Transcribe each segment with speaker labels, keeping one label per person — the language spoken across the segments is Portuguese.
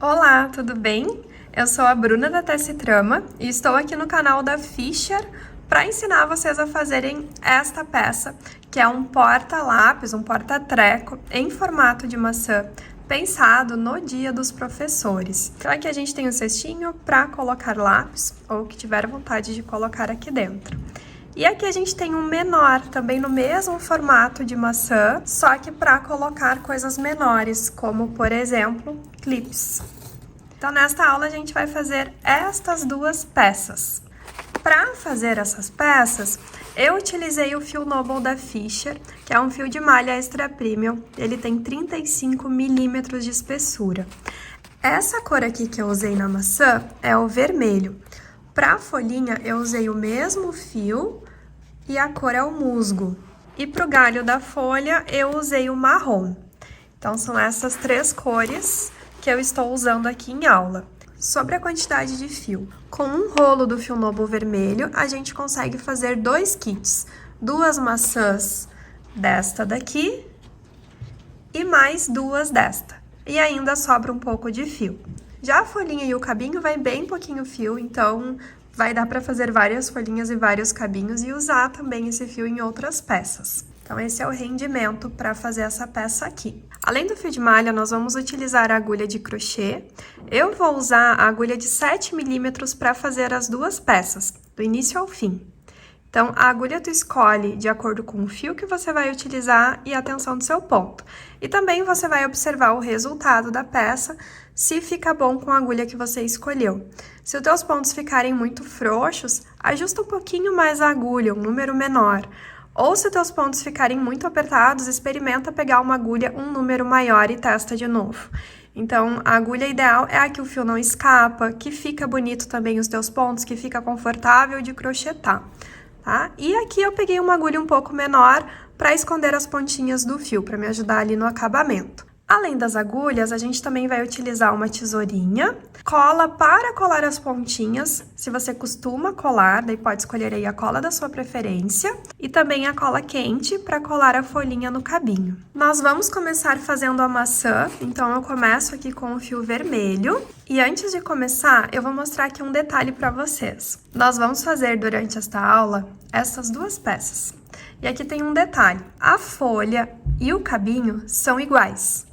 Speaker 1: Olá, tudo bem? Eu sou a Bruna da Tece Trama e estou aqui no canal da Fischer para ensinar vocês a fazerem esta peça, que é um porta-lápis, um porta-treco em formato de maçã, pensado no Dia dos Professores. Então aqui a gente tem um cestinho para colocar lápis, ou o que tiver vontade de colocar aqui dentro. E aqui a gente tem um menor, também no mesmo formato de maçã, só que para colocar coisas menores, como, por exemplo, clips. Então, nesta aula, a gente vai fazer estas duas peças. Para fazer essas peças, eu utilizei o fio Noble da Fischer, que é um fio de malha extra premium. Ele tem 35 milímetros de espessura. Essa cor aqui que eu usei na maçã é o vermelho. Para a folhinha, eu usei o mesmo fio e a cor é o musgo. E para o galho da folha, eu usei o marrom. Então, são essas três cores que eu estou usando aqui em aula. Sobre a quantidade de fio, com um rolo do fio Noble vermelho, a gente consegue fazer 2 kits. 2 maçãs desta daqui e mais 2 desta. E ainda sobra um pouco de fio. Já a folhinha e o cabinho vai bem pouquinho fio, então vai dar para fazer várias folhinhas e vários cabinhos e usar também esse fio em outras peças. Então, esse é o rendimento para fazer essa peça aqui. Além do fio de malha, nós vamos utilizar a agulha de crochê. Eu vou usar a agulha de 7 milímetros para fazer as duas peças, do início ao fim. Então, a agulha tu escolhe de acordo com o fio que você vai utilizar e a tensão do seu ponto. E também você vai observar o resultado da peça, se fica bom com a agulha que você escolheu. Se os teus pontos ficarem muito frouxos, ajusta um pouquinho mais a agulha, um número menor. Ou se teus pontos ficarem muito apertados, experimenta pegar uma agulha um número maior e testa de novo. Então, a agulha ideal é a que o fio não escapa, que fica bonito também os teus pontos, que fica confortável de crochetar, tá? E aqui eu peguei uma agulha um pouco menor para esconder as pontinhas do fio, para me ajudar ali no acabamento. Além das agulhas, a gente também vai utilizar uma tesourinha, cola para colar as pontinhas, se você costuma colar, daí pode escolher aí a cola da sua preferência, e também a cola quente para colar a folhinha no cabinho. Nós vamos começar fazendo a maçã, então eu começo aqui com o fio vermelho, e antes de começar, eu vou mostrar aqui um detalhe para vocês. Nós vamos fazer durante esta aula essas duas peças. E aqui tem um detalhe, a folha e o cabinho são iguais.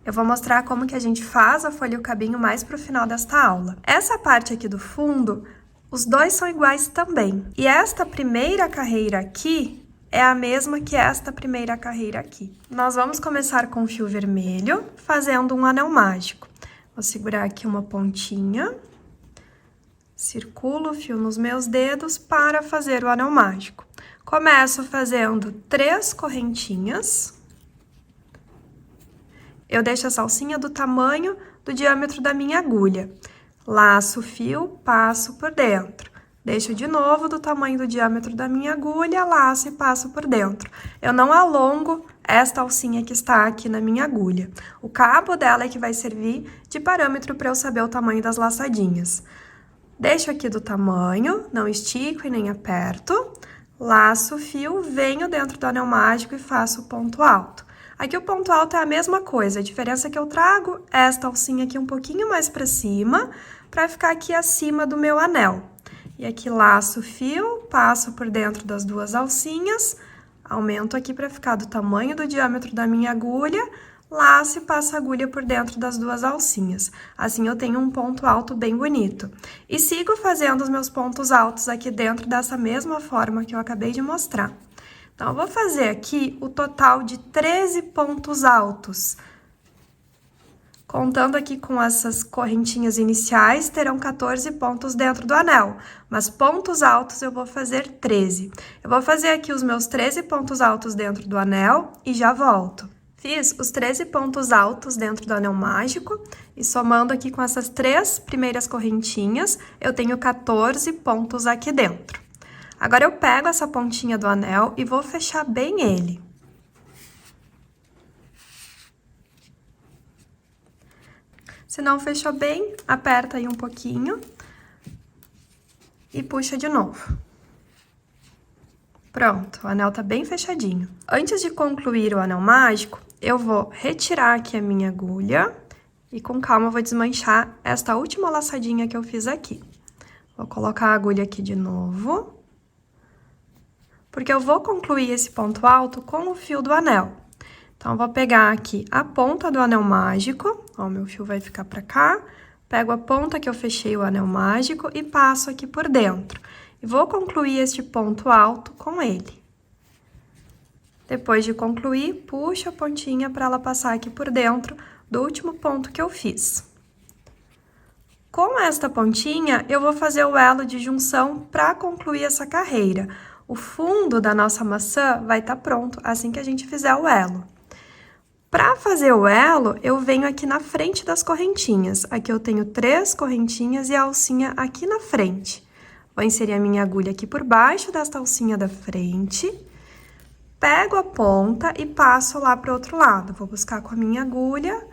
Speaker 1: Eu vou mostrar como que a gente faz a folha e o cabinho mais pro final desta aula. Essa parte aqui do fundo, os dois são iguais também. E esta primeira carreira aqui é a mesma que esta primeira carreira aqui. Nós vamos começar com o fio vermelho, fazendo um anel mágico. Vou segurar aqui uma pontinha, circulo o fio nos meus dedos para fazer o anel mágico. Começo fazendo 3 correntinhas. Eu deixo a salsinha do tamanho do diâmetro da minha agulha. Laço o fio, passo por dentro. Deixo de novo do tamanho do diâmetro da minha agulha, laço e passo por dentro. Eu não alongo esta alcinha que está aqui na minha agulha. O cabo dela é que vai servir de parâmetro para eu saber o tamanho das laçadinhas. Deixo aqui do tamanho, não estico e nem aperto. Laço o fio, venho dentro do anel mágico e faço o ponto alto. Aqui o ponto alto é a mesma coisa, a diferença é que eu trago esta alcinha aqui um pouquinho mais para cima, para ficar aqui acima do meu anel. E aqui laço o fio, passo por dentro das duas alcinhas, aumento aqui para ficar do tamanho do diâmetro da minha agulha, laço e passo a agulha por dentro das duas alcinhas. Assim eu tenho um ponto alto bem bonito. E sigo fazendo os meus pontos altos aqui dentro dessa mesma forma que eu acabei de mostrar. Então, eu vou fazer aqui o total de 13 pontos altos. Contando aqui com essas correntinhas iniciais, terão 14 pontos dentro do anel, mas pontos altos eu vou fazer 13. Eu vou fazer aqui os meus 13 pontos altos dentro do anel e já volto. Fiz os 13 pontos altos dentro do anel mágico e somando aqui com essas 3 primeiras correntinhas, eu tenho 14 pontos aqui dentro. Agora, eu pego essa pontinha do anel e vou fechar bem ele. Se não fechou bem, aperta aí um pouquinho e puxa de novo. Pronto, o anel tá bem fechadinho. Antes de concluir o anel mágico, eu vou retirar aqui a minha agulha E com calma eu vou desmanchar esta última laçadinha que eu fiz aqui. Vou colocar a agulha aqui de novo. Porque eu vou concluir esse ponto alto com o fio do anel. Então, eu vou pegar aqui a ponta do anel mágico. Ó, meu fio vai ficar pra cá. Pego a ponta que eu fechei o anel mágico e passo aqui por dentro. E vou concluir este ponto alto com ele. Depois de concluir, puxo a pontinha para ela passar aqui por dentro do último ponto que eu fiz. Com esta pontinha, eu vou fazer o elo de junção para concluir essa carreira. O fundo da nossa maçã vai estar pronto assim que a gente fizer o elo. Para fazer o elo, eu venho aqui na frente das correntinhas. Aqui eu tenho 3 correntinhas e a alcinha aqui na frente. Vou inserir a minha agulha aqui por baixo desta alcinha da frente. Pego a ponta e passo lá para o outro lado. Vou buscar com a minha agulha,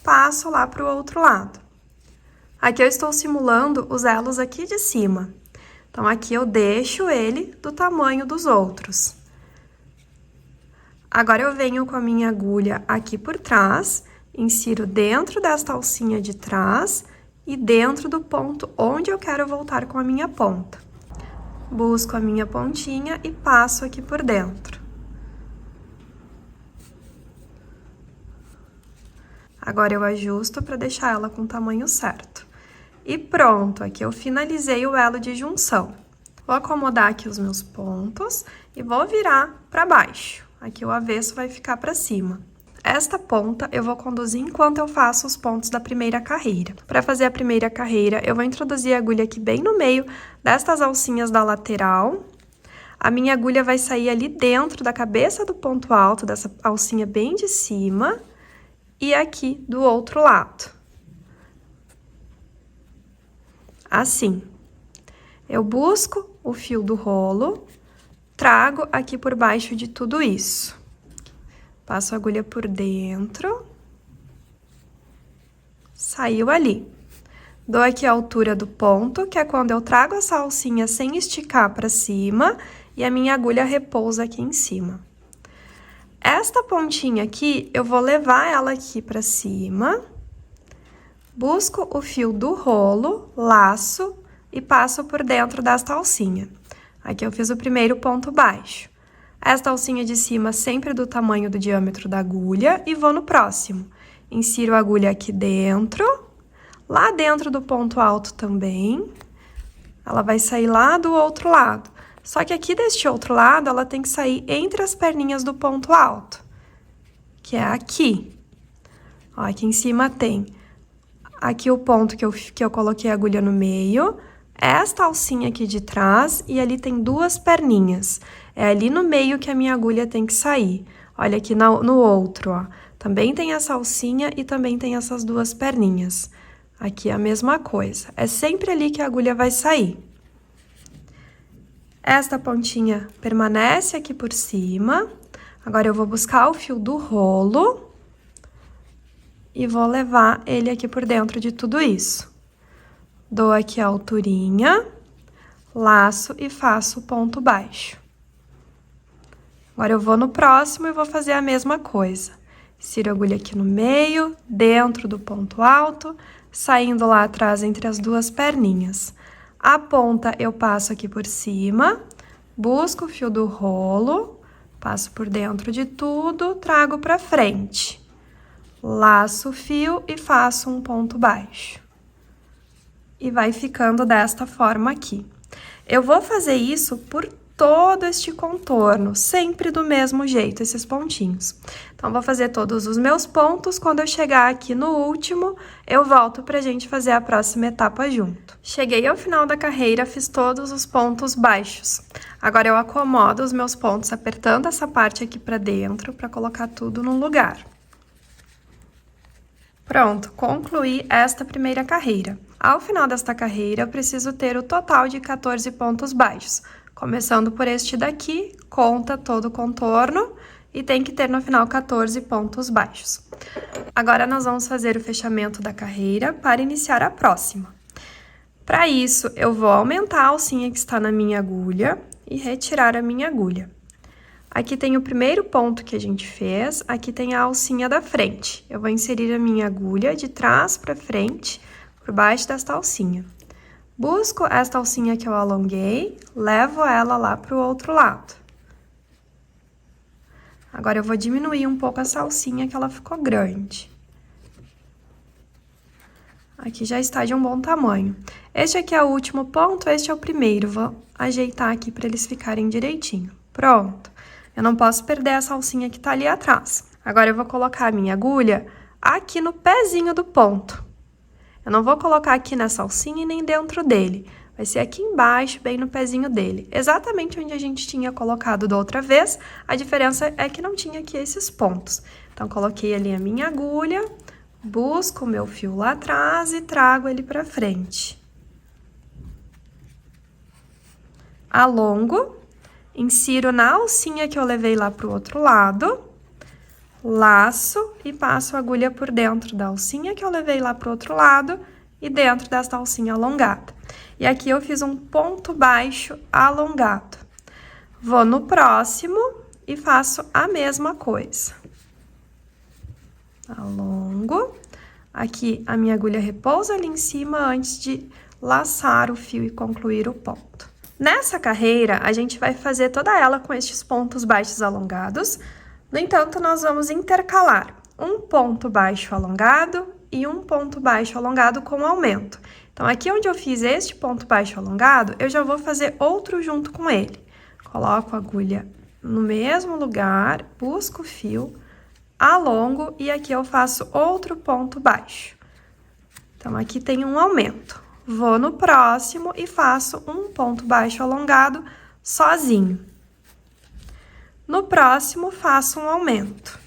Speaker 1: passo lá para o outro lado. Aqui eu estou simulando os elos aqui de cima. Então, aqui eu deixo ele do tamanho dos outros. Agora, eu venho com a minha agulha aqui por trás, insiro dentro desta alcinha de trás e dentro do ponto onde eu quero voltar com a minha ponta. Busco a minha pontinha e passo aqui por dentro. Agora, eu ajusto para deixar ela com o tamanho certo. E pronto, aqui eu finalizei o elo de junção. Vou acomodar aqui os meus pontos e vou virar para baixo. Aqui o avesso vai ficar para cima. Esta ponta eu vou conduzir enquanto eu faço os pontos da primeira carreira. Para fazer a primeira carreira, eu vou introduzir a agulha aqui bem no meio destas alcinhas da lateral. A minha agulha vai sair ali dentro da cabeça do ponto alto, dessa alcinha bem de cima, e aqui do outro lado. Assim. Eu busco o fio do rolo, trago aqui por baixo de tudo isso. Passo a agulha por dentro. Saiu ali. Dou aqui a altura do ponto, que é quando eu trago essa alcinha sem esticar para cima e a minha agulha repousa aqui em cima. Esta pontinha aqui, eu vou levar ela aqui para cima, busco o fio do rolo, laço e passo por dentro desta alcinha. Aqui eu fiz o primeiro ponto baixo. Esta alcinha de cima sempre do tamanho do diâmetro da agulha e vou no próximo. Insiro a agulha aqui dentro, lá dentro do ponto alto também. Ela vai sair lá do outro lado. Só que aqui deste outro lado, ela tem que sair entre as perninhas do ponto alto, que é aqui. Ó, aqui em cima tem aqui o ponto que eu coloquei a agulha no meio, esta alcinha aqui de trás, e ali tem 2 perninhas. É ali no meio que a minha agulha tem que sair. Olha aqui no outro, ó. Também tem essa alcinha e também tem essas 2 perninhas. Aqui é a mesma coisa. É sempre ali que a agulha vai sair. Esta pontinha permanece aqui por cima. Agora, eu vou buscar o fio do rolo e vou levar ele aqui por dentro de tudo isso. Dou aqui a alturinha, laço e faço o ponto baixo. Agora, eu vou no próximo e vou fazer a mesma coisa. Insiro a agulha aqui no meio, dentro do ponto alto, saindo lá atrás entre as 2 perninhas. A ponta eu passo aqui por cima, busco o fio do rolo, passo por dentro de tudo, trago pra frente. Laço o fio e faço um ponto baixo. E vai ficando desta forma aqui. Eu vou fazer isso por todo este contorno, sempre do mesmo jeito, esses pontinhos. Então, vou fazer todos os meus pontos, quando eu chegar aqui no último, eu volto pra gente fazer a próxima etapa junto. Cheguei ao final da carreira, fiz todos os pontos baixos. Agora, eu acomodo os meus pontos, apertando essa parte aqui pra dentro, pra colocar tudo no lugar. Pronto, concluí esta primeira carreira. Ao final desta carreira, eu preciso ter o total de 14 pontos baixos. Começando por este daqui, conta todo o contorno e tem que ter no final 14 pontos baixos. Agora, nós vamos fazer o fechamento da carreira para iniciar a próxima. Para isso, eu vou aumentar a alcinha que está na minha agulha e retirar a minha agulha. Aqui tem o primeiro ponto que a gente fez, aqui tem a alcinha da frente. Eu vou inserir a minha agulha de trás para frente, por baixo desta alcinha. Busco esta alcinha que eu alonguei, levo ela lá para o outro lado. Agora eu vou diminuir um pouco essa alcinha que ela ficou grande. Aqui já está de um bom tamanho. Este aqui é o último ponto, este é o primeiro. Vou ajeitar aqui para eles ficarem direitinho. Pronto. Eu não posso perder essa alcinha que tá ali atrás. Agora eu vou colocar a minha agulha aqui no pezinho do ponto. Eu não vou colocar aqui nessa alcinha e nem dentro dele. Vai ser aqui embaixo, bem no pezinho dele. Exatamente onde a gente tinha colocado da outra vez. A diferença é que não tinha aqui esses pontos. Então, coloquei ali a minha agulha, busco o meu fio lá atrás e trago ele pra frente. Alongo, insiro na alcinha que eu levei lá pro outro lado, laço e passo a agulha por dentro da alcinha que eu levei lá pro outro lado e dentro desta alcinha alongada. E aqui eu fiz um ponto baixo alongado. Vou no próximo e faço a mesma coisa. Alongo. Aqui a minha agulha repousa ali em cima antes de laçar o fio e concluir o ponto. Nessa carreira, a gente vai fazer toda ela com estes pontos baixos alongados. No entanto, nós vamos intercalar um ponto baixo alongado e um ponto baixo alongado com aumento. Então, aqui onde eu fiz este ponto baixo alongado, eu já vou fazer outro junto com ele. Coloco a agulha no mesmo lugar, busco o fio, alongo e aqui eu faço outro ponto baixo. Então, aqui tem um aumento. Vou no próximo e faço um ponto baixo alongado sozinho. No próximo, faço um aumento.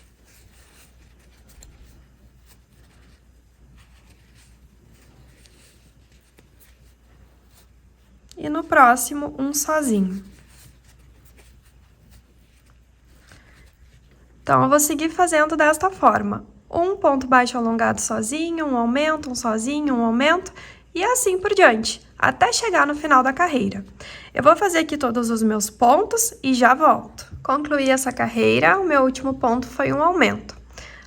Speaker 1: E no próximo, um sozinho. Então, eu vou seguir fazendo desta forma. Um ponto baixo alongado sozinho, um aumento, um sozinho, um aumento, e assim por diante, até chegar no final da carreira. Eu vou fazer aqui todos os meus pontos e já volto. Concluí essa carreira, o meu último ponto foi um aumento.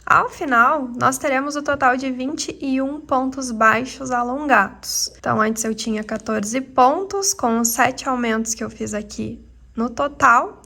Speaker 1: Ao final, nós teremos o total de 21 pontos baixos alongados. Então, antes eu tinha 14 pontos, com os 7 aumentos que eu fiz aqui no total,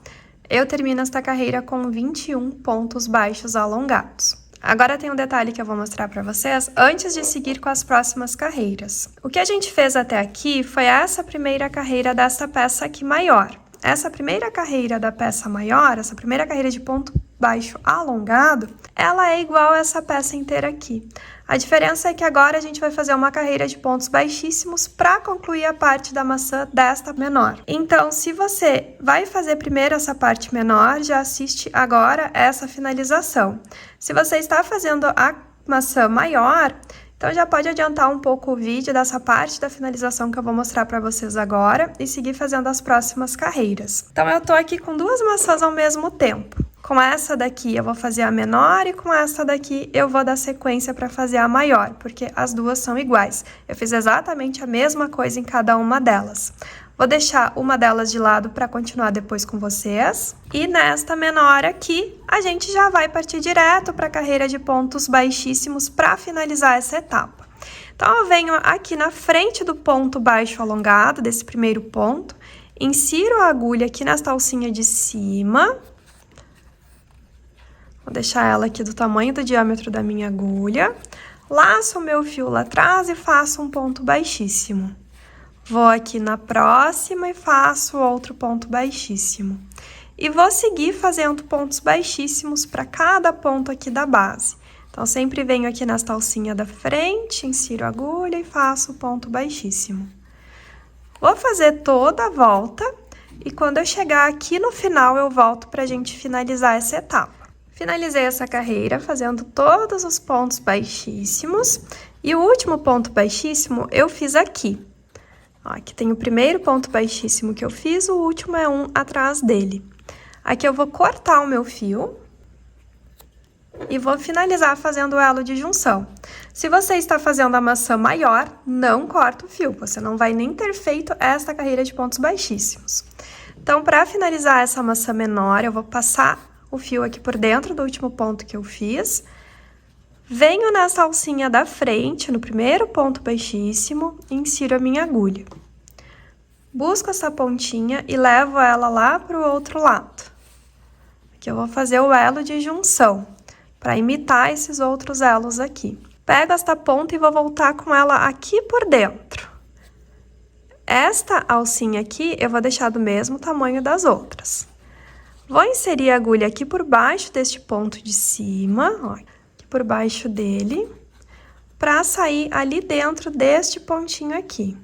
Speaker 1: eu termino esta carreira com 21 pontos baixos alongados. Agora tem um detalhe que eu vou mostrar para vocês antes de seguir com as próximas carreiras. O que a gente fez até aqui foi essa primeira carreira dessa peça aqui maior. Essa primeira carreira da peça maior, essa primeira carreira de ponto baixo alongado, ela é igual a essa peça inteira aqui. A diferença é que agora a gente vai fazer uma carreira de pontos baixíssimos para concluir a parte da maçã desta menor. Então, se você vai fazer primeiro essa parte menor, já assiste agora essa finalização. Se você está fazendo a maçã maior, então já pode adiantar um pouco o vídeo dessa parte da finalização que eu vou mostrar para vocês agora e seguir fazendo as próximas carreiras. Então, eu tô aqui com duas maçãs ao mesmo tempo. Com essa daqui eu vou fazer a menor e com essa daqui eu vou dar sequência para fazer a maior, porque as duas são iguais. Eu fiz exatamente a mesma coisa em cada uma delas. Vou deixar uma delas de lado para continuar depois com vocês. E nesta menor aqui, a gente já vai partir direto para a carreira de pontos baixíssimos para finalizar essa etapa. Então, eu venho aqui na frente do ponto baixo alongado, desse primeiro ponto, insiro a agulha aqui nesta alcinha de cima. Vou deixar ela aqui do tamanho do diâmetro da minha agulha. Laço o meu fio lá atrás e faço um ponto baixíssimo. Vou aqui na próxima e faço outro ponto baixíssimo. E vou seguir fazendo pontos baixíssimos para cada ponto aqui da base. Então, sempre venho aqui nesta alcinha da frente, insiro a agulha e faço o ponto baixíssimo. Vou fazer toda a volta e quando eu chegar aqui no final, eu volto para a gente finalizar essa etapa. Finalizei essa carreira fazendo todos os pontos baixíssimos e o último ponto baixíssimo eu fiz aqui. Ó, aqui tem o primeiro ponto baixíssimo que eu fiz, o último é um atrás dele. Aqui eu vou cortar o meu fio e vou finalizar fazendo o elo de junção. Se você está fazendo a maçã maior, não corta o fio, você não vai nem ter feito esta carreira de pontos baixíssimos. Então, para finalizar essa maçã menor, eu vou passar o fio aqui por dentro do último ponto que eu fiz. Venho nessa alcinha da frente, no primeiro ponto baixíssimo, e insiro a minha agulha. Busco essa pontinha e levo ela lá para o outro lado. Aqui eu vou fazer o elo de junção, para imitar esses outros elos aqui. Pego esta ponta e vou voltar com ela aqui por dentro. Esta alcinha aqui eu vou deixar do mesmo tamanho das outras. Vou inserir a agulha aqui por baixo deste ponto de cima, ó, aqui por baixo dele, para sair ali dentro deste pontinho aqui.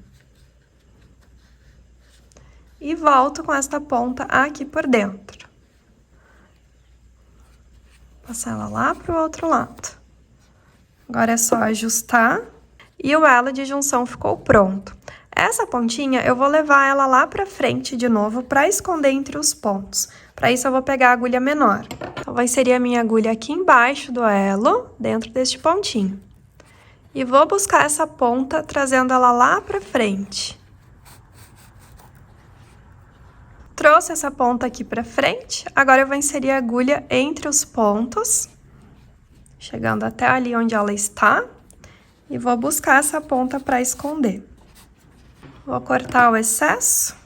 Speaker 1: E volto com esta ponta aqui por dentro. Passar ela lá pro outro lado. Agora é só ajustar e o elo de junção ficou pronto. Essa pontinha eu vou levar ela lá pra frente de novo para esconder entre os pontos. Para isso eu vou pegar a agulha menor. Então, vou inserir a minha agulha aqui embaixo do elo, dentro deste pontinho. E vou buscar essa ponta, trazendo ela lá pra frente. Trouxe essa ponta aqui pra frente, agora eu vou inserir a agulha entre os pontos, chegando até ali onde ela está, e vou buscar essa ponta para esconder. Vou cortar o excesso.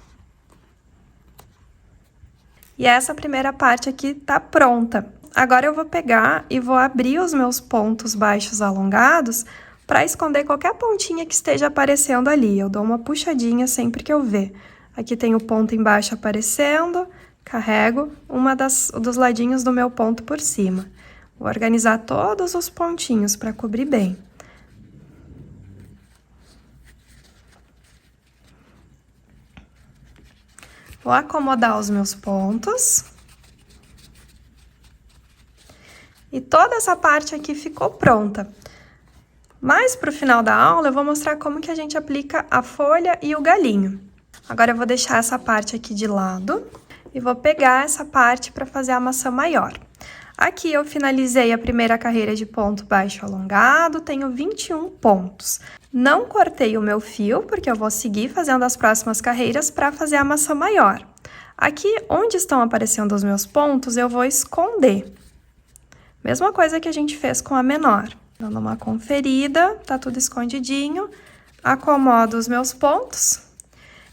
Speaker 1: E essa primeira parte aqui tá pronta. Agora eu vou pegar e vou abrir os meus pontos baixos alongados para esconder qualquer pontinha que esteja aparecendo ali. Eu dou uma puxadinha sempre que eu ver. Aqui tem o ponto embaixo aparecendo, carrego dos ladinhos do meu ponto por cima. Vou organizar todos os pontinhos para cobrir bem. Vou acomodar os meus pontos. E toda essa parte aqui ficou pronta. Mais pro final da aula, eu vou mostrar como que a gente aplica a folha e o galinho. Agora eu vou deixar essa parte aqui de lado e vou pegar essa parte para fazer a maçã maior. Aqui eu finalizei a primeira carreira de ponto baixo alongado, tenho 21 pontos. Não cortei o meu fio, porque eu vou seguir fazendo as próximas carreiras para fazer a maçã maior. Aqui, onde estão aparecendo os meus pontos, eu vou esconder. Mesma coisa que a gente fez com a menor. Dando uma conferida, tá tudo escondidinho. Acomodo os meus pontos.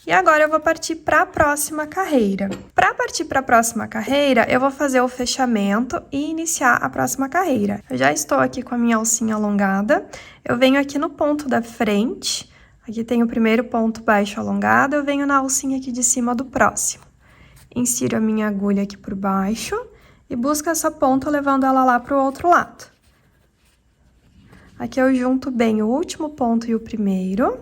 Speaker 1: E agora eu vou partir para a próxima carreira. Para partir para a próxima carreira, eu vou fazer o fechamento e iniciar a próxima carreira. Eu já estou aqui com a minha alcinha alongada. Eu venho aqui no ponto da frente. Aqui tem o primeiro ponto baixo alongado. Eu venho na alcinha aqui de cima do próximo. Insiro a minha agulha aqui por baixo e busco essa ponta levando ela lá para o outro lado. Aqui eu junto bem o último ponto e o primeiro.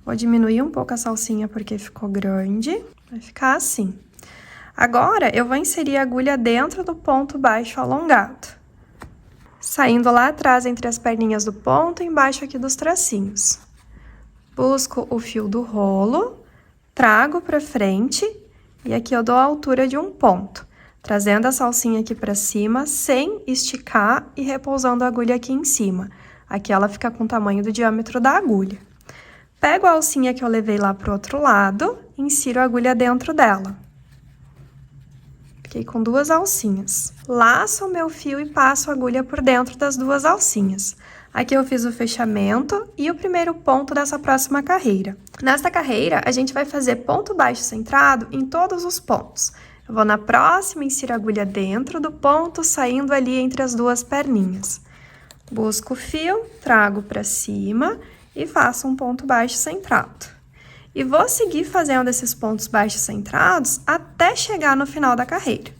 Speaker 1: Vou diminuir um pouco essa alcinha porque ficou grande. Vai ficar assim. Agora, eu vou inserir a agulha dentro do ponto baixo alongado. Saindo lá atrás entre as perninhas do ponto e embaixo aqui dos tracinhos. Busco o fio do rolo, trago pra frente e aqui eu dou a altura de um ponto. Trazendo essa alcinha aqui pra cima, sem esticar e repousando a agulha aqui em cima. Aqui ela fica com o tamanho do diâmetro da agulha. Pego a alcinha que eu levei lá pro outro lado, insiro a agulha dentro dela. Fiquei com duas alcinhas. Laço o meu fio e passo a agulha por dentro das duas alcinhas. Aqui eu fiz o fechamento e o primeiro ponto dessa próxima carreira. Nesta carreira, a gente vai fazer ponto baixo centrado em todos os pontos. Eu vou na próxima, insiro a agulha dentro do ponto, saindo ali entre as duas perninhas. Busco o fio, trago pra cima e faço um ponto baixo centrado. E vou seguir fazendo esses pontos baixos centrados até chegar no final da carreira.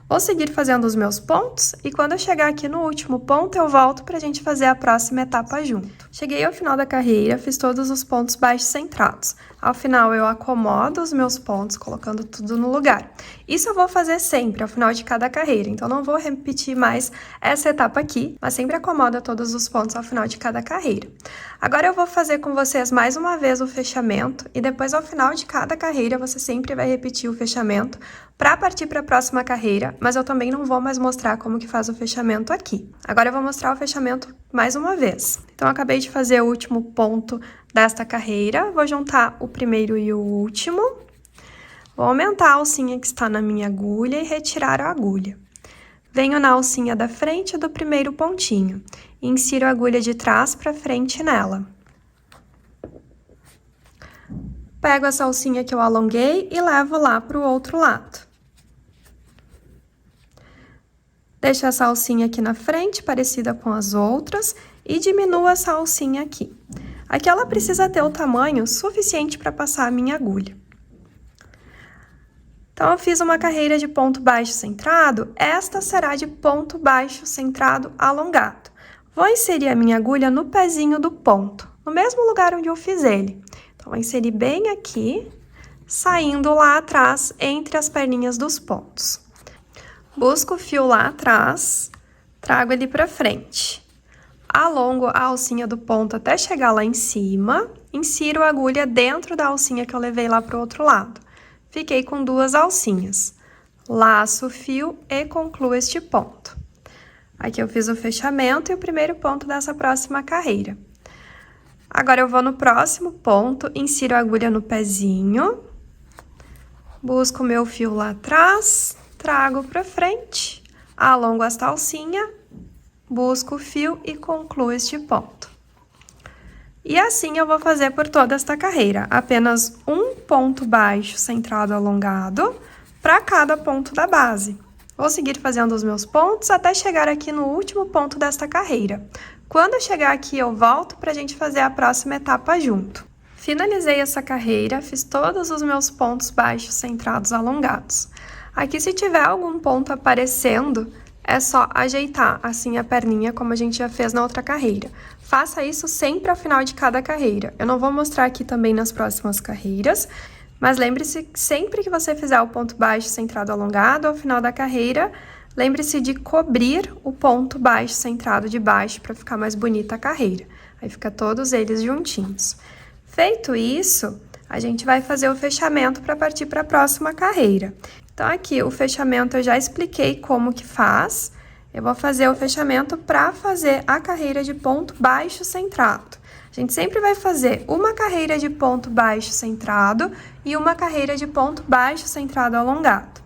Speaker 1: Vou seguir fazendo os meus pontos e quando eu chegar aqui no último ponto, eu volto pra gente fazer a próxima etapa junto. Cheguei ao final da carreira, fiz todos os pontos baixos centrados. Ao final, eu acomodo os meus pontos, colocando tudo no lugar. Isso eu vou fazer sempre, ao final de cada carreira, então não vou repetir mais essa etapa aqui, mas sempre acomodo todos os pontos ao final de cada carreira. Agora eu vou fazer com vocês mais uma vez o fechamento e depois ao final de cada carreira você sempre vai repetir o fechamento para partir para a próxima carreira, mas eu também não vou mais mostrar como que faz o fechamento aqui. Agora eu vou mostrar o fechamento mais uma vez. Então, eu acabei de fazer o último ponto desta carreira, vou juntar o primeiro e o último, Vou aumentar a alcinha que está na minha agulha e retirar a agulha. Venho na alcinha da frente do primeiro pontinho e insiro a agulha de trás para frente nela. Pego essa alcinha que eu alonguei e levo lá para o outro lado. Deixo essa alcinha aqui na frente, parecida com as outras, e diminuo essa alcinha aqui. Aqui ela precisa ter o tamanho suficiente para passar a minha agulha. Então, eu fiz uma carreira de ponto baixo centrado, esta será de ponto baixo centrado alongado. Vou inserir a minha agulha no pezinho do ponto, no mesmo lugar onde eu fiz ele. Então, vou inserir bem aqui, saindo lá atrás, entre as perninhas dos pontos. Busco o fio lá atrás, trago ele para frente. Alongo a alcinha do ponto até chegar lá em cima, insiro a agulha dentro da alcinha que eu levei lá para o outro lado. Fiquei com 2 alcinhas. Laço o fio e concluo este ponto. Aqui eu fiz o fechamento e o primeiro ponto dessa próxima carreira. Agora eu vou no próximo ponto, insiro a agulha no pezinho, busco o meu fio lá atrás, trago para frente, alongo esta alcinha, busco o fio e concluo este ponto. E assim eu vou fazer por toda esta carreira, apenas um ponto baixo centrado alongado para cada ponto da base. Vou seguir fazendo os meus pontos até chegar aqui no último ponto desta carreira. Quando eu chegar aqui, eu volto para a gente fazer a próxima etapa junto. Finalizei essa carreira, fiz todos os meus pontos baixos centrados alongados. Aqui, se tiver algum ponto aparecendo, é só ajeitar assim a perninha, como a gente já fez na outra carreira. Faça isso sempre ao final de cada carreira. Eu não vou mostrar aqui também nas próximas carreiras, mas lembre-se que sempre que você fizer o ponto baixo centrado alongado, ao final da carreira, lembre-se de cobrir o ponto baixo centrado de baixo para ficar mais bonita a carreira. Aí fica todos eles juntinhos. Feito isso, a gente vai fazer o fechamento para partir para a próxima carreira. Então, aqui o fechamento eu já expliquei como que faz. Eu vou fazer o fechamento para fazer a carreira de ponto baixo centrado. A gente sempre vai fazer uma carreira de ponto baixo centrado e uma carreira de ponto baixo centrado alongado.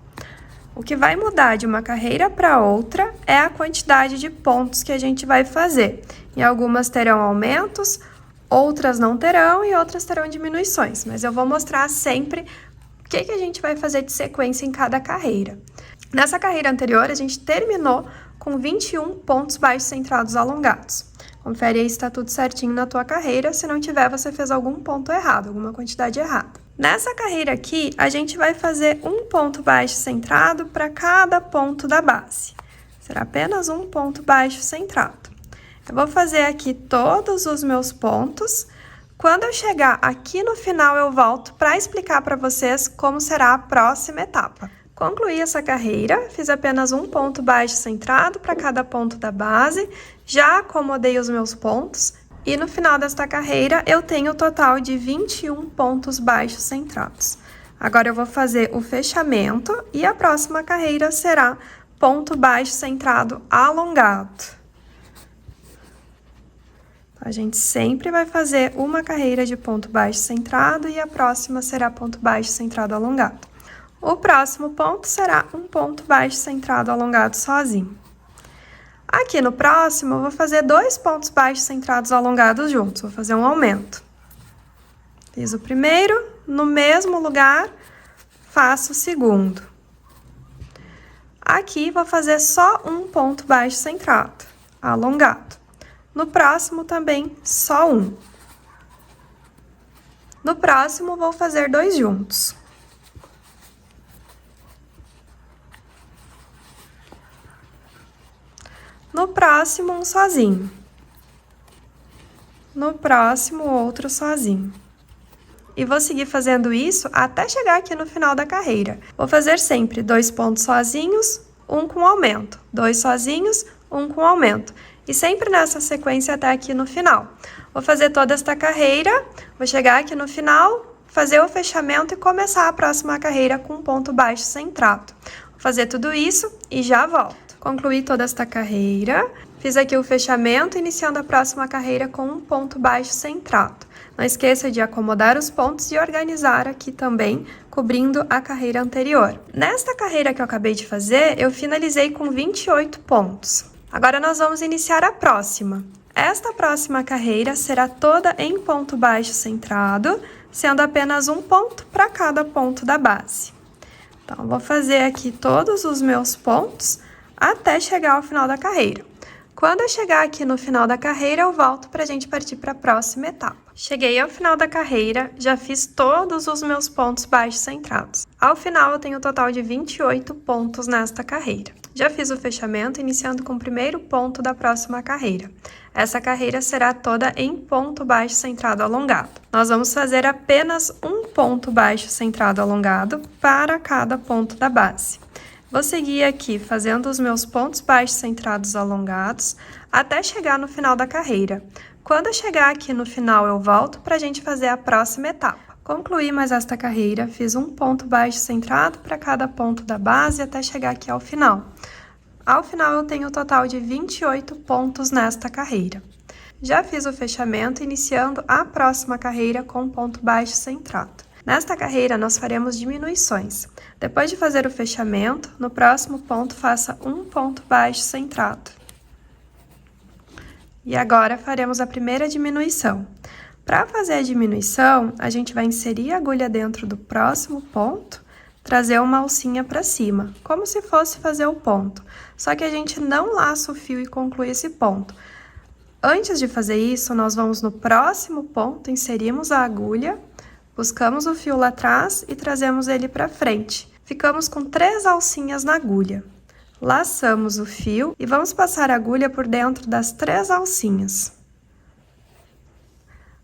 Speaker 1: O que vai mudar de uma carreira para outra é a quantidade de pontos que a gente vai fazer. E algumas terão aumentos, outras não terão e outras terão diminuições. Mas eu vou mostrar sempre o que a gente vai fazer de sequência em cada carreira. Nessa carreira anterior, a gente terminou com 21 pontos baixos centrados alongados. Confere aí se está tudo certinho na tua carreira. Se não tiver, você fez algum ponto errado, alguma quantidade errada. Nessa carreira aqui, a gente vai fazer um ponto baixo centrado para cada ponto da base. Será apenas um ponto baixo centrado. Eu vou fazer aqui todos os meus pontos. Quando eu chegar aqui no final, eu volto para explicar para vocês como será a próxima etapa. Concluí essa carreira, fiz apenas um ponto baixo centrado para cada ponto da base, já acomodei os meus pontos e no final desta carreira eu tenho o total de 21 pontos baixos centrados. Agora eu vou fazer o fechamento e a próxima carreira será ponto baixo centrado alongado. A gente sempre vai fazer uma carreira de ponto baixo centrado e a próxima será ponto baixo centrado alongado. O próximo ponto será um ponto baixo centrado alongado sozinho. Aqui no próximo, eu vou fazer 2 pontos baixos centrados alongados juntos. Vou fazer um aumento. Fiz o primeiro, no mesmo lugar, faço o segundo. Aqui, vou fazer só um ponto baixo centrado, alongado. No próximo, também, só um. No próximo, vou fazer 2 juntos. No próximo, um sozinho. No próximo, outro sozinho. E vou seguir fazendo isso até chegar aqui no final da carreira. Vou fazer sempre 2 pontos sozinhos, um com aumento. 2 sozinhos, um com aumento. E sempre nessa sequência até aqui no final. Vou fazer toda esta carreira, vou chegar aqui no final, fazer o fechamento e começar a próxima carreira com um ponto baixo centrado. Vou fazer tudo isso e já volto. Concluí toda esta carreira, Fiz aqui o fechamento, iniciando a próxima carreira com um ponto baixo centrado. Não esqueça de acomodar os pontos e organizar aqui também, cobrindo a carreira anterior. Nesta carreira que eu acabei de fazer, eu finalizei com 28 pontos. Agora nós vamos iniciar a próxima. Esta próxima carreira será toda em ponto baixo centrado, sendo apenas um ponto para cada ponto da base. Então, vou fazer aqui todos os meus pontos até chegar ao final da carreira. Quando eu chegar aqui no final da carreira, eu volto para a gente partir para a próxima etapa. Cheguei ao final da carreira, já fiz todos os meus pontos baixos centrados. Ao final, eu tenho um total de 28 pontos nesta carreira. Já fiz o fechamento, iniciando com o primeiro ponto da próxima carreira. Essa carreira será toda em ponto baixo centrado alongado. Nós vamos fazer apenas um ponto baixo centrado alongado para cada ponto da base. Vou seguir aqui fazendo os meus pontos baixos centrados alongados até chegar no final da carreira. Quando eu chegar aqui no final, eu volto para a gente fazer a próxima etapa. Concluí mais esta carreira, fiz um ponto baixo centrado para cada ponto da base até chegar aqui ao final. Ao final, eu tenho um total de 28 pontos nesta carreira. Já fiz o fechamento, iniciando a próxima carreira com ponto baixo centrado. Nesta carreira, nós faremos diminuições. Depois de fazer o fechamento, no próximo ponto, faça um ponto baixo centrado. E agora, faremos a primeira diminuição. Para fazer a diminuição, a gente vai inserir a agulha dentro do próximo ponto, trazer uma alcinha para cima, como se fosse fazer o ponto. Só que a gente não laça o fio e conclui esse ponto. Antes de fazer isso, nós vamos no próximo ponto, inserimos a agulha, buscamos o fio lá atrás e trazemos ele para frente. Ficamos com 3 alcinhas na agulha. Laçamos o fio e vamos passar a agulha por dentro das 3 alcinhas.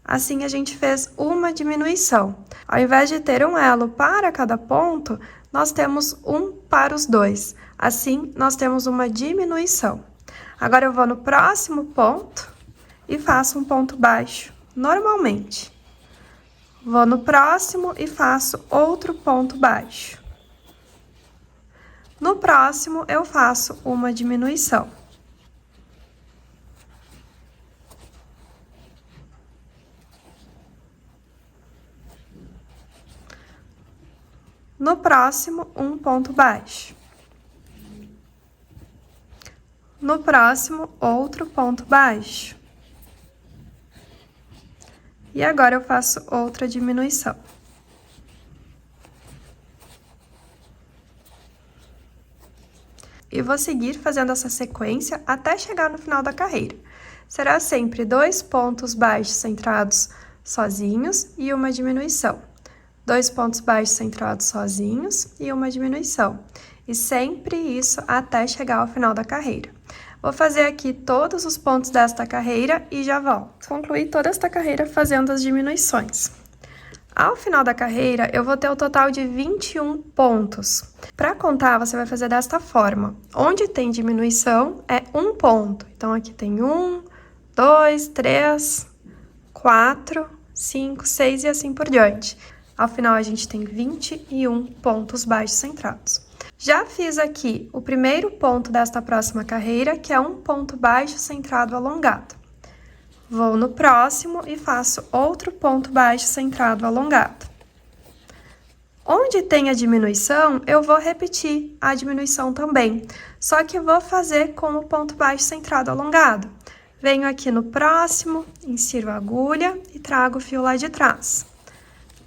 Speaker 1: Assim, a gente fez uma diminuição. Ao invés de ter um elo para cada ponto, nós temos um para os dois. Assim, nós temos uma diminuição. Agora, eu vou no próximo ponto e faço um ponto baixo, normalmente. Vou no próximo e faço outro ponto baixo. No próximo, eu faço uma diminuição. No próximo, um ponto baixo. No próximo, outro ponto baixo. E agora eu faço outra diminuição. E vou seguir fazendo essa sequência até chegar no final da carreira. Será sempre 2 pontos baixos centrados sozinhos e uma diminuição. 2 pontos baixos centrados sozinhos e uma diminuição. E sempre isso até chegar ao final da carreira. Vou fazer aqui todos os pontos desta carreira e já volto. Concluí toda esta carreira fazendo as diminuições. Ao final da carreira, eu vou ter o total de 21 pontos. Para contar, você vai fazer desta forma. Onde tem diminuição, é um ponto. Então, aqui tem 1, 2, 3, 4, 5, 6 e assim por diante. Ao final, a gente tem 21 pontos baixos centrados. Já fiz aqui o primeiro ponto desta próxima carreira, que é um ponto baixo centrado alongado. Vou no próximo e faço outro ponto baixo centrado alongado. Onde tem a diminuição, eu vou repetir a diminuição também, só que vou fazer com o ponto baixo centrado alongado. Venho aqui no próximo, insiro a agulha e trago o fio lá de trás.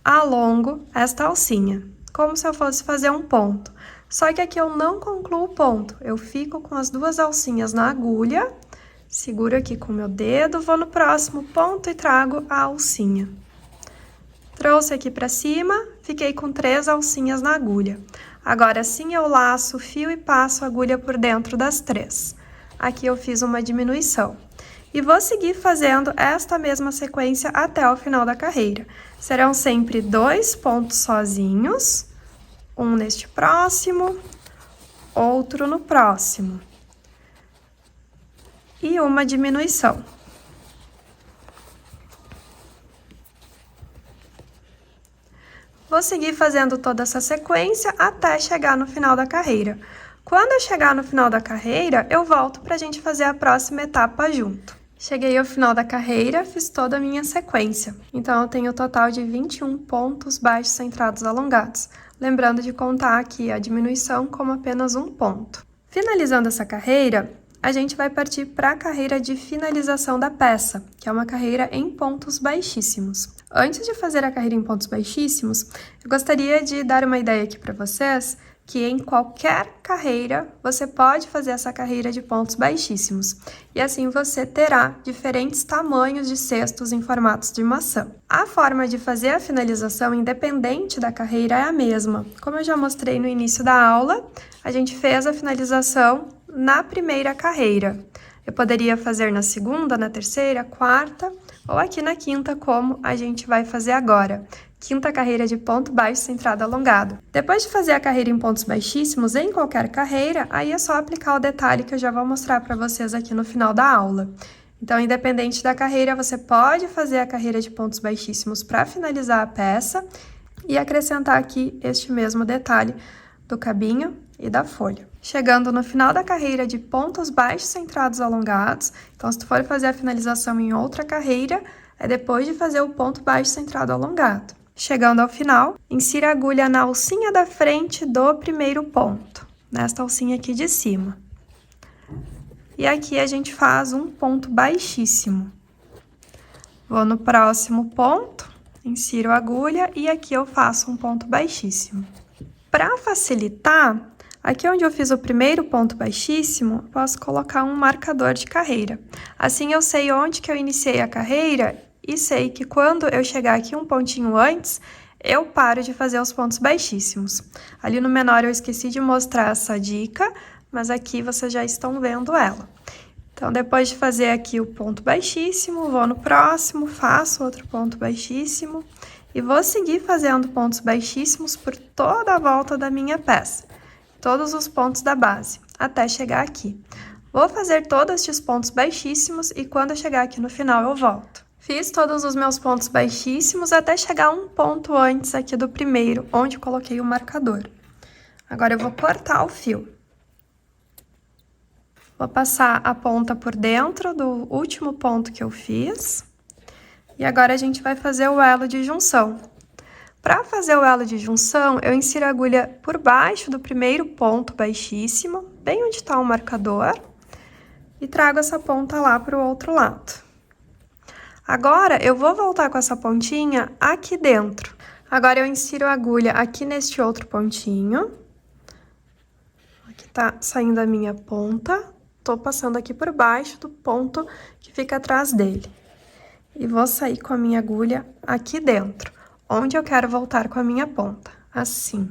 Speaker 1: Alongo esta alcinha, como se eu fosse fazer um ponto. Só que aqui eu não concluo o ponto, eu fico com as 2 alcinhas na agulha, seguro aqui com o meu dedo, vou no próximo ponto e trago a alcinha. Trouxe aqui para cima, fiquei com 3 alcinhas na agulha. Agora sim eu laço o fio e passo a agulha por dentro das 3. Aqui eu fiz uma diminuição. E vou seguir fazendo esta mesma sequência até o final da carreira. Serão sempre 2 pontos sozinhos, um neste próximo, outro no próximo. E uma diminuição. Vou seguir fazendo toda essa sequência até chegar no final da carreira. quando eu chegar no final da carreira, eu volto pra gente fazer a próxima etapa junto. Cheguei ao final da carreira, fiz toda a minha sequência. Então, eu tenho um total de 21 pontos baixos centrados alongados. Lembrando de contar aqui a diminuição como apenas um ponto. Finalizando essa carreira, a gente vai partir para a carreira de finalização da peça, que é uma carreira em pontos baixíssimos. Antes de fazer a carreira em pontos baixíssimos, eu gostaria de dar uma ideia aqui para vocês que em qualquer carreira você pode fazer essa carreira de pontos baixíssimos. E assim você terá diferentes tamanhos de cestos em formatos de maçã. A forma de fazer a finalização independente da carreira é a mesma. Como eu já mostrei no início da aula, a gente fez a finalização na primeira carreira. Eu poderia fazer na segunda, na terceira, quarta ou aqui na quinta, como a gente vai fazer agora. Quinta carreira de ponto baixo centrado alongado. Depois de fazer a carreira em pontos baixíssimos em qualquer carreira, aí é só aplicar o detalhe que eu já vou mostrar para vocês aqui no final da aula. Então, independente da carreira, você pode fazer a carreira de pontos baixíssimos para finalizar a peça e acrescentar aqui este mesmo detalhe do cabinho e da folha. Chegando no final da carreira de pontos baixos centrados alongados, então se tu for fazer a finalização em outra carreira, é depois de fazer o ponto baixo centrado alongado. Chegando ao final, insira a agulha na alcinha da frente do primeiro ponto, nesta alcinha aqui de cima. E aqui a gente faz um ponto baixíssimo. Vou no próximo ponto, insiro a agulha e aqui eu faço um ponto baixíssimo. Para facilitar, aqui onde eu fiz o primeiro ponto baixíssimo, posso colocar um marcador de carreira. Assim eu sei onde que eu iniciei a carreira e sei que quando eu chegar aqui um pontinho antes, eu paro de fazer os pontos baixíssimos. Ali no menor eu esqueci de mostrar essa dica, mas aqui vocês já estão vendo ela. Então, depois de fazer aqui o ponto baixíssimo, vou no próximo, faço outro ponto baixíssimo e vou seguir fazendo pontos baixíssimos por toda a volta da minha peça, todos os pontos da base, até chegar aqui. Vou fazer todos estes pontos baixíssimos e quando eu chegar aqui no final eu volto. Fiz todos os meus pontos baixíssimos até chegar um ponto antes aqui do primeiro, onde coloquei o marcador. Agora eu vou cortar o fio. Vou passar a ponta por dentro do último ponto que eu fiz. E agora a gente vai fazer o elo de junção. Para fazer o elo de junção, eu insiro a agulha por baixo do primeiro ponto baixíssimo, bem onde está o marcador, e trago essa ponta lá para o outro lado. Agora, eu vou voltar com essa pontinha aqui dentro. Agora, eu insiro a agulha aqui neste outro pontinho. Aqui tá saindo a minha ponta. Tô passando aqui por baixo do ponto que fica atrás dele. E vou sair com a minha agulha aqui dentro, onde eu quero voltar com a minha ponta. Assim.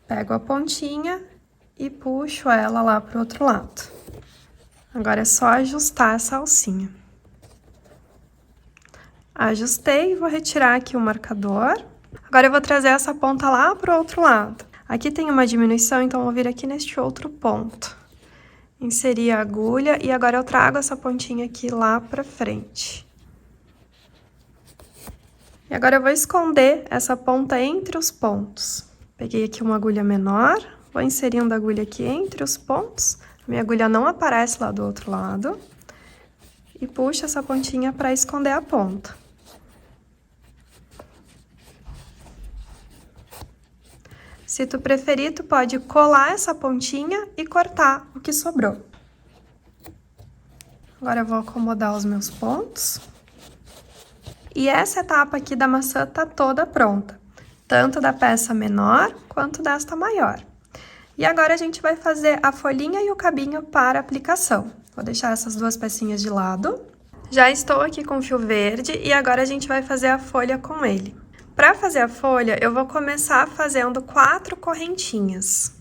Speaker 1: Pego a pontinha e puxo ela lá pro outro lado. Agora, é só ajustar essa alcinha. Ajustei, vou retirar aqui o marcador. Agora eu vou trazer essa ponta lá pro outro lado. Aqui tem uma diminuição, então eu vou vir aqui neste outro ponto. Inserir a agulha e agora eu trago essa pontinha aqui lá pra frente. E agora eu vou esconder essa ponta entre os pontos. Peguei aqui uma agulha menor, vou inserindo a agulha aqui entre os pontos. A minha agulha não aparece lá do outro lado. E puxo essa pontinha para esconder a ponta. Se tu preferir, tu pode colar essa pontinha e cortar o que sobrou. Agora eu vou acomodar os meus pontos. E essa etapa aqui da maçã tá toda pronta, tanto da peça menor quanto desta maior. E agora a gente vai fazer a folhinha e o cabinho para aplicação. Vou deixar essas duas pecinhas de lado. Já estou aqui com o fio verde e agora a gente vai fazer a folha com ele. Para fazer a folha, eu vou começar fazendo 4 correntinhas.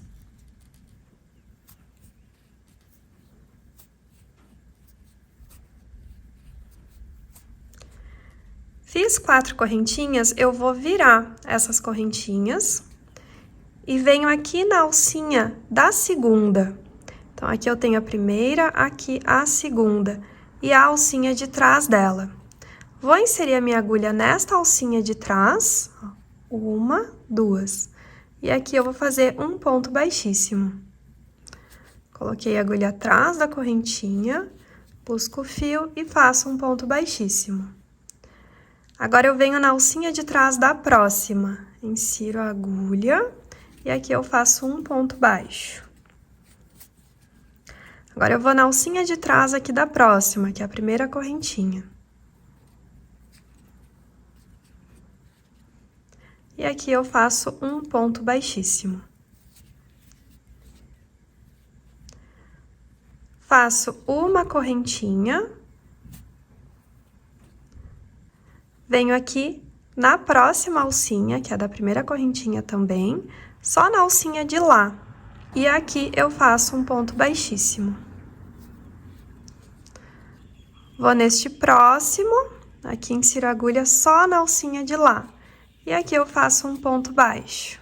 Speaker 1: Fiz 4 correntinhas, eu vou virar essas correntinhas e venho aqui na alcinha da segunda. Então, aqui eu tenho a primeira, aqui a segunda e a alcinha de trás dela. Vou inserir a minha agulha nesta alcinha de trás, ó, 1, 2. E aqui eu vou fazer um ponto baixíssimo. Coloquei a agulha atrás da correntinha, busco o fio e faço um ponto baixíssimo. Agora, eu venho na alcinha de trás da próxima, insiro a agulha e aqui eu faço um ponto baixo. Agora, eu vou na alcinha de trás aqui da próxima, que é a primeira correntinha. E aqui eu faço um ponto baixíssimo. Faço uma correntinha. Venho aqui na próxima alcinha, que é da primeira correntinha também, só na alcinha de lá. E aqui eu faço um ponto baixíssimo. Vou neste próximo, aqui insiro a agulha só na alcinha de lá. E aqui eu faço um ponto baixo.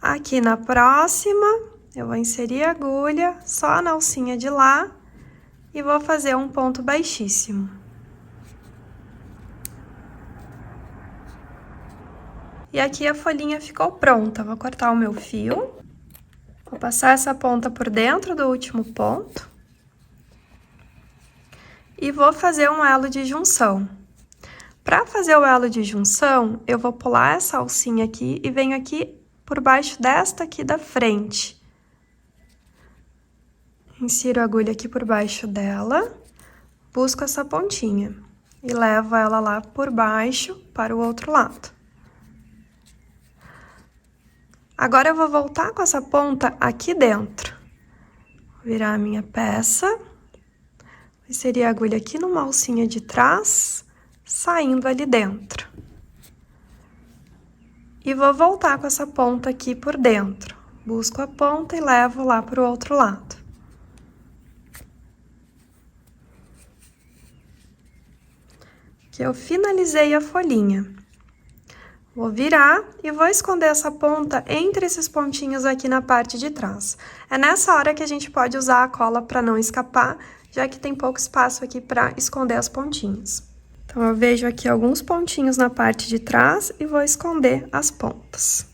Speaker 1: Aqui na próxima, eu vou inserir a agulha só na alcinha de lá e vou fazer um ponto baixíssimo. E aqui a folhinha ficou pronta. Vou cortar o meu fio. Vou passar essa ponta por dentro do último ponto. E vou fazer um elo de junção. Para fazer o elo de junção, eu vou pular essa alcinha aqui e venho aqui por baixo desta aqui da frente. Insiro a agulha aqui por baixo dela, busco essa pontinha e levo ela lá por baixo para o outro lado. Agora, eu vou voltar com essa ponta aqui dentro. Vou virar a minha peça. Inserir a agulha aqui numa alcinha de trás, saindo ali dentro. E vou voltar com essa ponta aqui por dentro. Busco a ponta e levo lá para o outro lado. Aqui eu finalizei a folhinha. Vou virar e vou esconder essa ponta entre esses pontinhos aqui na parte de trás. É nessa hora que a gente pode usar a cola para não escapar, já que tem pouco espaço aqui para esconder as pontinhas. Então, eu vejo aqui alguns pontinhos na parte de trás e vou esconder as pontas.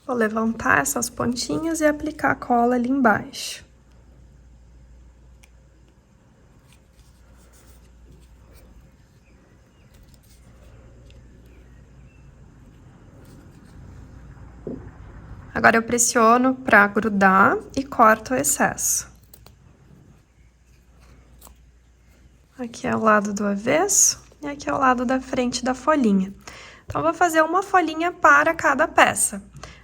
Speaker 1: Vou levantar essas pontinhas e aplicar a cola ali embaixo. Agora, eu pressiono para grudar e corto o excesso. Aqui é o lado do avesso e aqui é o lado da frente da folhinha. Então, eu vou fazer uma folhinha para cada peça.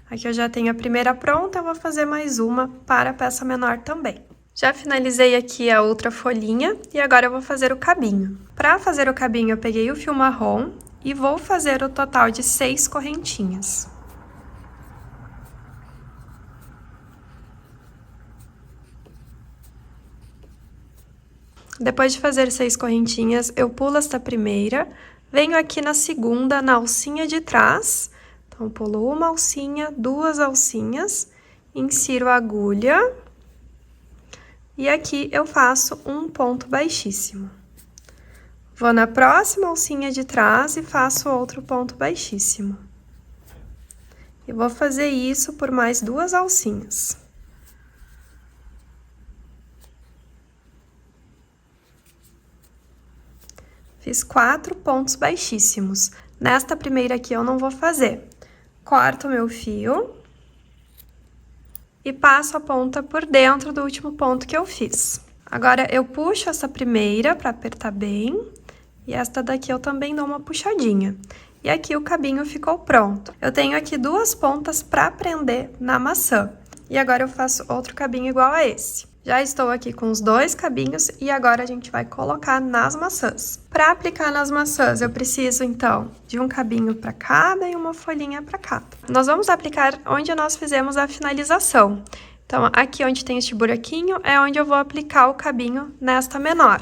Speaker 1: Aqui eu já tenho a primeira pronta, eu vou fazer mais uma para a peça menor também. Já finalizei aqui a outra folhinha e agora eu vou fazer o cabinho. Para fazer o cabinho, eu peguei o fio marrom e vou fazer o total de 6 correntinhas. Depois de fazer 6 correntinhas, eu pulo esta primeira, venho aqui na segunda, na alcinha de trás. Então, pulo uma alcinha, 2 alcinhas, insiro a agulha e aqui eu faço um ponto baixíssimo. Vou na próxima alcinha de trás e faço outro ponto baixíssimo. E vou fazer isso por mais 2 alcinhas. Fiz 4 pontos baixíssimos. Nesta primeira aqui eu não vou fazer. Corto o meu fio e passo a ponta por dentro do último ponto que eu fiz. Agora, eu puxo essa primeira para apertar bem e esta daqui eu também dou uma puxadinha. E aqui o cabinho ficou pronto. Eu tenho aqui 2 pontas para prender na maçã. E agora eu faço outro cabinho igual a esse. Já estou aqui com os 2 cabinhos e agora a gente vai colocar nas maçãs. Para aplicar nas maçãs, eu preciso, então, de um cabinho para cada e uma folhinha para cada. Nós vamos aplicar onde nós fizemos a finalização. Então, aqui onde tem este buraquinho é onde eu vou aplicar o cabinho nesta menor.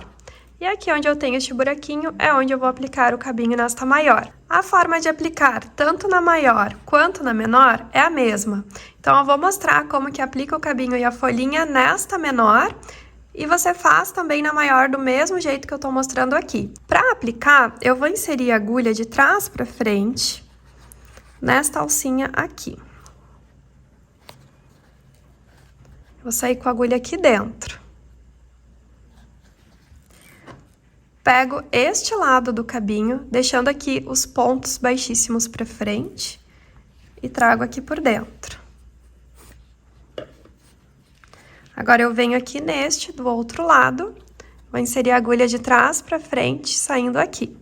Speaker 1: E aqui onde eu tenho este buraquinho é onde eu vou aplicar o cabinho nesta maior. A forma de aplicar tanto na maior quanto na menor é a mesma. Então, eu vou mostrar como que aplica o cabinho e a folhinha nesta menor. E você faz também na maior do mesmo jeito que eu tô mostrando aqui. Para aplicar, eu vou inserir a agulha de trás para frente nesta alcinha aqui. Vou sair com a agulha aqui dentro. Pego este lado do cabinho, deixando aqui os pontos baixíssimos para frente e trago aqui por dentro. Agora, eu venho aqui neste, do outro lado, vou inserir a agulha de trás para frente, saindo aqui.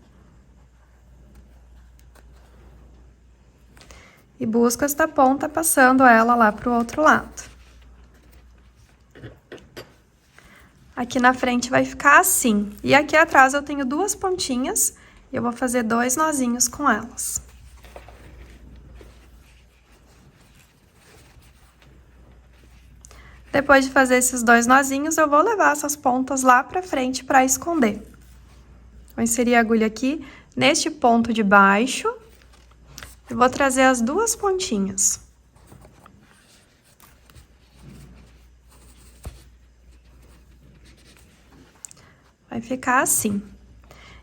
Speaker 1: E busco esta ponta, passando ela lá para o outro lado. Aqui na frente vai ficar assim. E aqui atrás eu tenho 2 pontinhas e eu vou fazer 2 nozinhos com elas. Depois de fazer esses 2 nozinhos, eu vou levar essas pontas lá pra frente para esconder. Vou inserir a agulha aqui neste ponto de baixo e vou trazer as 2 pontinhas. Vai ficar assim.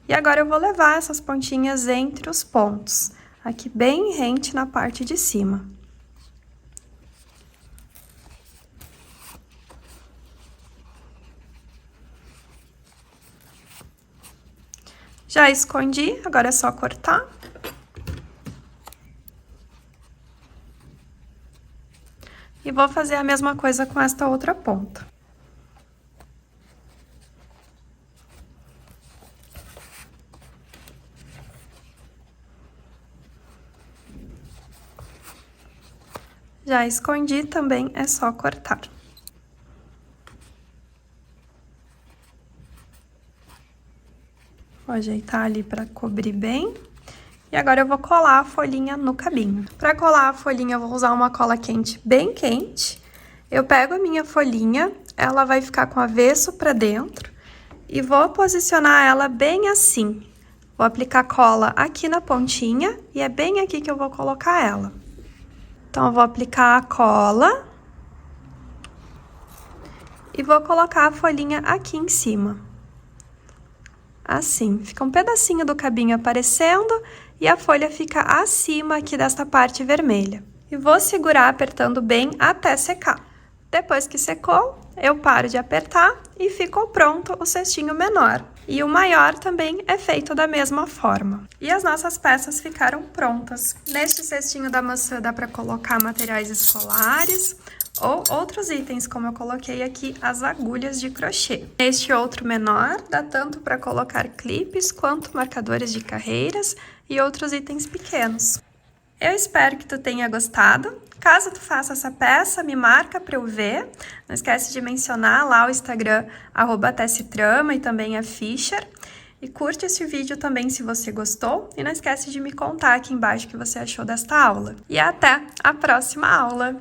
Speaker 1: E agora eu vou levar essas pontinhas entre os pontos, aqui bem rente na parte de cima. Já escondi, agora é só cortar. E vou fazer a mesma coisa com esta outra ponta. Já escondi, também é só cortar. Vou ajeitar ali para cobrir bem. E agora eu vou colar a folhinha no cabinho. Para colar a folhinha, eu vou usar uma cola quente, bem quente. Eu pego a minha folhinha, ela vai ficar com o avesso para dentro. E vou posicionar ela bem assim. Vou aplicar cola aqui na pontinha e é bem aqui que eu vou colocar ela. Então, eu vou aplicar a cola e vou colocar a folhinha aqui em cima. Assim, fica um pedacinho do cabinho aparecendo e a folha fica acima aqui desta parte vermelha. E vou segurar apertando bem até secar. Depois que secou, eu paro de apertar e ficou pronto o cestinho menor. E o maior também é feito da mesma forma. E as nossas peças ficaram prontas. Neste cestinho da maçã dá para colocar materiais escolares ou outros itens, como eu coloquei aqui as agulhas de crochê. Neste outro menor, dá tanto para colocar clipes quanto marcadores de carreiras e outros itens pequenos. Eu espero que tu tenha gostado. Caso tu faça essa peça, me marca para eu ver. Não esquece de mencionar lá o Instagram @tessitrama e também a Fischer. E curte esse vídeo também se você gostou. E não esquece de me contar aqui embaixo o que você achou desta aula. E até a próxima aula!